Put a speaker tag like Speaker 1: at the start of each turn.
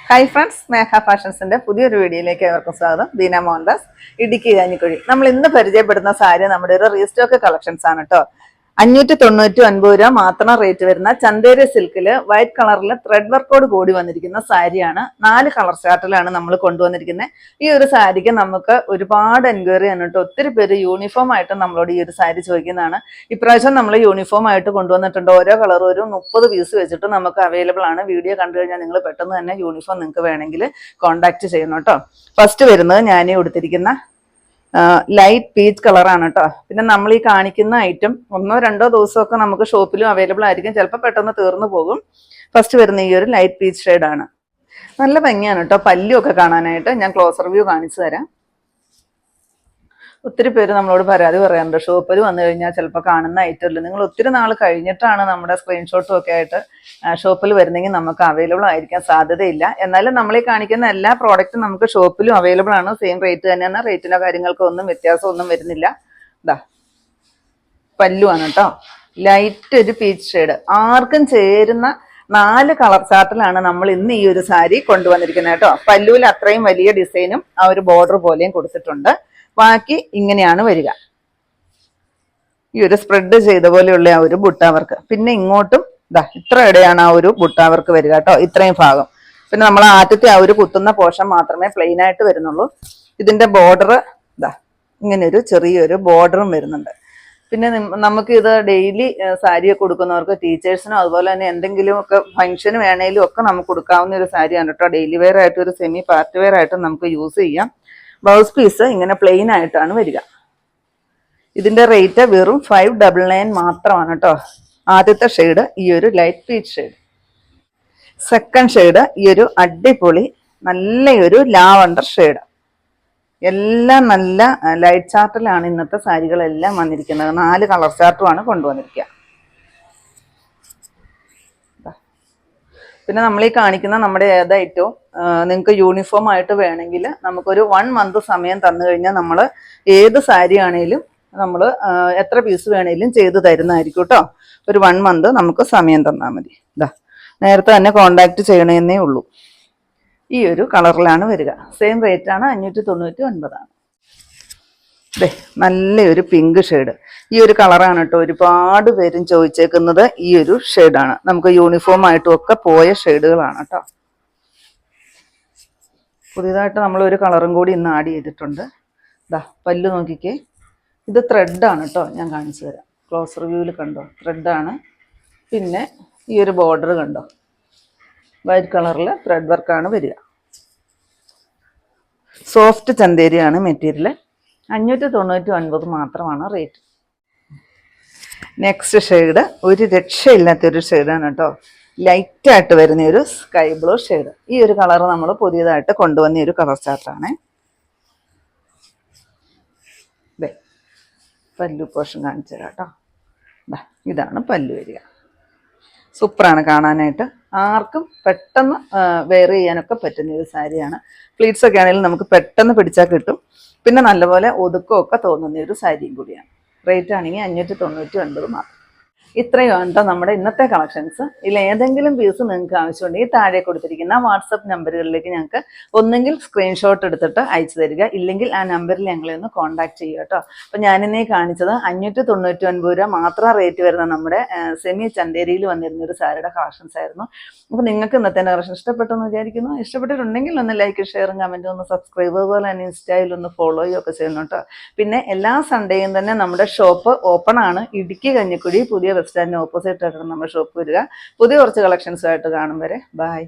Speaker 1: Hi friends, മേഘ ഫാഷൻസിന്റെ പുതിയൊരു വീഡിയോയിലേക്ക് ഏവർക്കും സ്വാഗതം. ബീന മോഹൻദാസ്, ഇടുക്കി കഞ്ഞിക്കുഴി. നമ്മൾ ഇന്ന് പരിചയപ്പെടുന്ന സാരി നമ്മുടെ ഒരു റീസ്റ്റോക്ക് കളക്ഷൻസ് ആണ് കേട്ടോ. 599 രൂപ മാത്രം റേറ്റ് വരുന്ന ചന്തേരി സിൽക്കില് വൈറ്റ് കളറിൽ ത്രെഡ് വർക്കോട് കൂടി വന്നിരിക്കുന്ന സാരിയാണ്. 4 കളർ ചാർട്ടിലാണ് നമ്മൾ കൊണ്ടുവന്നിരിക്കുന്നത്. ഈ ഒരു സാരിക്ക് നമുക്ക് ഒരുപാട് എൻക്വയറി ആണ് കേട്ടോ. ഒത്തിരി പേര് യൂണിഫോം ആയിട്ട് നമ്മളോട് ഈ ഒരു സാരി ചോദിക്കുന്നതാണ്. ഇപ്രാവശ്യം നമ്മൾ യൂണിഫോം ആയിട്ട് കൊണ്ടുവന്നിട്ടുണ്ട്. ഓരോ കളർ ഒരു 30 പീസ് വെച്ചിട്ട് നമുക്ക് അവൈലബിൾ ആണ്. വീഡിയോ കണ്ടു കഴിഞ്ഞാൽ നിങ്ങൾ പെട്ടെന്ന് തന്നെ യൂണിഫോം നിങ്ങൾക്ക് വേണമെങ്കിൽ കോൺടാക്ട് ചെയ്യണം കേട്ടോ. ഫസ്റ്റ് വരുന്നത് ഞാനീ കൊടുത്തിരിക്കുന്ന ലൈറ്റ് പീച്ച് കളറാണ് കേട്ടോ. പിന്നെ നമ്മൾ ഈ കാണിക്കുന്ന ഐറ്റം 1-2 ദിവസമൊക്കെ നമുക്ക് ഷോപ്പിലും അവൈലബിൾ ആയിരിക്കും. ചിലപ്പോൾ പെട്ടെന്ന് തീർന്നു പോകും. ഫസ്റ്റ് വരുന്ന ഈ ഒരു ലൈറ്റ് പീച്ച് ഷെയ്ഡാണ്. നല്ല ഭംഗിയാണ് കേട്ടോ പല്ലുമൊക്കെ കാണാനായിട്ട്. ഞാൻ ക്ലോസർ വ്യൂ കാണിച്ചു തരാം. ഒത്തിരി പേര് നമ്മളോട് പരാതി പറയാറുണ്ട്, ഷോപ്പിൽ വന്നു കഴിഞ്ഞാൽ ചിലപ്പോൾ കാണുന്ന ഐറ്റമില്ല. നിങ്ങൾ ഒത്തിരി നാൾ കഴിഞ്ഞിട്ടാണ് നമ്മുടെ സ്ക്രീൻഷോട്ടും ഒക്കെ ആയിട്ട് ഷോപ്പിൽ വരുന്നെങ്കിൽ നമുക്ക് അവൈലബിൾ ആയിരിക്കാൻ സാധ്യതയില്ല. എന്നാലും നമ്മൾ ഈ കാണിക്കുന്ന എല്ലാ പ്രോഡക്റ്റും നമുക്ക് ഷോപ്പിലും അവൈലബിൾ ആണ്. സെയിം റേറ്റ് തന്നെയാണ്. റേറ്റിനോ കാര്യങ്ങൾക്കോ ഒന്നും വ്യത്യാസമൊന്നും വരുന്നില്ല. ഇതാ പല്ലുവാണ് കേട്ടോ. ലൈറ്റ് ഒരു പീച്ച് ഷെയ്ഡ്, ആർക്കും ചേരുന്ന 4 കളർ ചാർട്ടിലാണ് നമ്മൾ ഇന്ന് ഈ ഒരു സാരി കൊണ്ടുവന്നിരിക്കുന്നത് കേട്ടോ. പല്ലുവിൽ അത്രയും വലിയ ഡിസൈനും ആ ഒരു ബോർഡർ പോലെയും കൊടുത്തിട്ടുണ്ട്. ബാക്കി ഇങ്ങനെയാണ് വരിക. ഈ ഒരു സ്പ്രെഡ് ചെയ്ത പോലെയുള്ള ആ ഒരു ബുട്ടാവർക്ക്. പിന്നെ ഇങ്ങോട്ടും ഇതാ ഇത്ര ഇടയാണ് ആ ഒരു ബുട്ടാവർക്ക് വരിക കേട്ടോ. ഇത്രയും ഭാഗം. പിന്നെ നമ്മൾ ആദ്യത്തെ ആ ഒരു കുത്തുന്ന പോർഷൻ മാത്രമേ പ്ലെയിൻ ആയിട്ട് വരുന്നുള്ളൂ. ഇതിന്റെ ബോർഡർ ഇതാ ഇങ്ങനെ ഒരു ചെറിയൊരു ബോർഡറും വരുന്നുണ്ട്. പിന്നെ നമുക്ക് ഇത് ഡെയിലി സാരിയൊക്കെ കൊടുക്കുന്നവർക്ക്, ടീച്ചേഴ്സിനും അതുപോലെ തന്നെ എന്തെങ്കിലുമൊക്കെ ഫംഗ്ഷന് വേണേലും ഒക്കെ നമുക്ക് കൊടുക്കാവുന്ന ഒരു സാരിയാണ് കേട്ടോ. ഡെയിലി വെയർ ആയിട്ട് ഒരു സെമി പാർട്ടി വെയർ ആയിട്ട് നമുക്ക് യൂസ് ചെയ്യാം. ബ്ലൗസ് പീസ് ഇങ്ങനെ പ്ലെയിൻ ആയിട്ടാണ് വരിക. ഇതിന്റെ റേറ്റ് വെറും 599 മാത്രമാണ് കേട്ടോ. ആദ്യത്തെ ഷെയ്ഡ് ഈ ഒരു light peach shade. Second shade ഈ ഒരു അടിപൊളി നല്ലൊരു ലാവണ്ടർ ഷെയ്ഡ്. എല്ലാം നല്ല ലൈറ്റ് ചാർട്ടിലാണ് ഇന്നത്തെ സാരികളെല്ലാം വന്നിരിക്കുന്നത്. 4 കളർ ചാർട്ടുമാണ് കൊണ്ടുവന്നിരിക്കുക. പിന്നെ നമ്മൾ ഈ കാണിക്കുന്ന നമ്മുടെ ഏതായിട്ടും നിങ്ങൾക്ക് യൂണിഫോം ആയിട്ട് വേണമെങ്കിൽ നമുക്കൊരു 1 മന്ത് സമയം തന്നു കഴിഞ്ഞാൽ നമ്മൾ ഏത് സാരി ആണെങ്കിലും നമ്മൾ എത്ര പീസ് വേണേലും ചെയ്ത് തരുന്നതായിരിക്കും കേട്ടോ. ഒരു 1 മന്ത് നമുക്ക് സമയം തന്നാൽ മതി. ഇതാ നേരത്തെ തന്നെ കോണ്ടാക്ട് ചെയ്യണമെന്നേ ഉള്ളൂ. ഈ ഒരു കളറിലാണ് വരിക. സെയിം റേറ്റ് ആണ്, 599 ആണ്. അതെ നല്ലൊരു പിങ്ക് ഷെയ്ഡ്. ഈ ഒരു കളറാണ് കേട്ടോ ഒരുപാട് പേരും ചോദിച്ചേക്കുന്നത്. ഈ ഒരു ഷെയ്ഡാണ്. നമുക്ക് യൂണിഫോം ആയിട്ടും ഒക്കെ പോയ ഷെയ്ഡുകളാണ് കേട്ടോ. പുതിയതായിട്ട് നമ്മൾ ഒരു കളറും കൂടി ഇന്ന് ആഡ് ചെയ്തിട്ടുണ്ട്. ഇതാ പല്ല് നോക്കിക്കേ. ഇത് ത്രെഡാണ് കേട്ടോ. ഞാൻ കാണിച്ചു തരാം. ക്ലോസ് റിവ്യൂവിൽ കണ്ടോ, ത്രെഡാണ്. പിന്നെ ഈ ഒരു ബോർഡർ കണ്ടോ, വൈറ്റ് കളറിൽ ത്രെഡ് വർക്കാണ് വരിക. Soft ചന്തേരിയാണ് material. 599 മാത്രമാണ് റേറ്റ്. നെക്സ്റ്റ് ഷെയ്ഡ് ഒരു രക്ഷയില്ലാത്തൊരു ഷെയ്ഡാണ് കേട്ടോ. ലൈറ്റായിട്ട് വരുന്ന ഒരു സ്കൈ ബ്ലൂ ഷെയ്ഡ്. ഈ ഒരു കളർ നമ്മൾ പുതിയതായിട്ട് കൊണ്ടുവന്ന ഒരു കളർ ചാർട്ടാണ്. പല്ലു പോർഷൻ കാണിച്ചു തരാം കേട്ടോ. ഇതാണ് പല്ലു വരിക. സൂപ്പറാണ് കാണാനായിട്ട്. ആർക്കും പെട്ടെന്ന് വെയർ ചെയ്യാനൊക്കെ പറ്റുന്ന ഒരു സാരിയാണ്. പ്ലീറ്റ്സ് ഒക്കെ ആണെങ്കിലും നമുക്ക് പെട്ടെന്ന് പിടിച്ചാൽ കിട്ടും. പിന്നെ നല്ലപോലെ ഒതുക്കമൊക്കെ തോന്നുന്ന ഒരു സാരിയും കൂടിയാണ്. റേറ്റ് ആണെങ്കിൽ 599 മാത്രം. ഇത്രയും കേട്ടോ നമ്മുടെ ഇന്നത്തെ കളക്ഷൻസ്. ഇതിൽ ഏതെങ്കിലും പീസ് നിങ്ങൾക്ക് ആവശ്യമുണ്ടെങ്കിൽ താഴെ കൊടുത്തിരിക്കുന്ന വാട്സപ്പ് നമ്പറുകളിലേക്ക് ഞങ്ങൾക്ക് ഒന്നെങ്കിൽ സ്ക്രീൻഷോട്ട് എടുത്തിട്ട് അയച്ചു തരിക, ഇല്ലെങ്കിൽ ആ നമ്പറിൽ ഞങ്ങളെ ഒന്ന് കോൺടാക്ട് ചെയ്യുക കേട്ടോ. അപ്പം ഞാനിന്നേ കാണിച്ചത് 599 രൂപ മാത്രം റേറ്റ് വരുന്ന നമ്മുടെ സെമി ചന്തേരിയിൽ വന്നിരുന്ന ഒരു സാരിയുടെ കളക്ഷൻസ് ആയിരുന്നു. അപ്പോൾ നിങ്ങൾക്ക് ഇന്നത്തെ കളക്ഷൻ ഇഷ്ടപ്പെട്ടെന്ന് വിചാരിക്കുന്നു. ഇഷ്ടപ്പെട്ടിട്ടുണ്ടെങ്കിൽ ഒന്ന് ലൈക്ക്, ഷെയറും കമൻറ്റും ഒന്ന് സബ്സ്ക്രൈബ്, അതുപോലെ തന്നെ ഇൻസ്റ്റയിൽ ഒന്ന് ഫോളോ ചെയ്യുകയൊക്കെ ചെയ്യുന്നു കേട്ടോ. പിന്നെ എല്ലാ സൺഡേയും തന്നെ നമ്മുടെ ഷോപ്പ് ഓപ്പൺ ആണ്. ഇടുക്കി കഞ്ഞിക്കുഴി പുതിയ ബസ് സ്റ്റാൻഡിന് ഓപ്പോസിറ്റ് ആയിട്ടാണ് നമ്മുടെ ഷോപ്പ് വരിക. പുതിയ കുറച്ച് കളക്ഷൻസുമായിട്ട് കാണും വരെ ബൈ.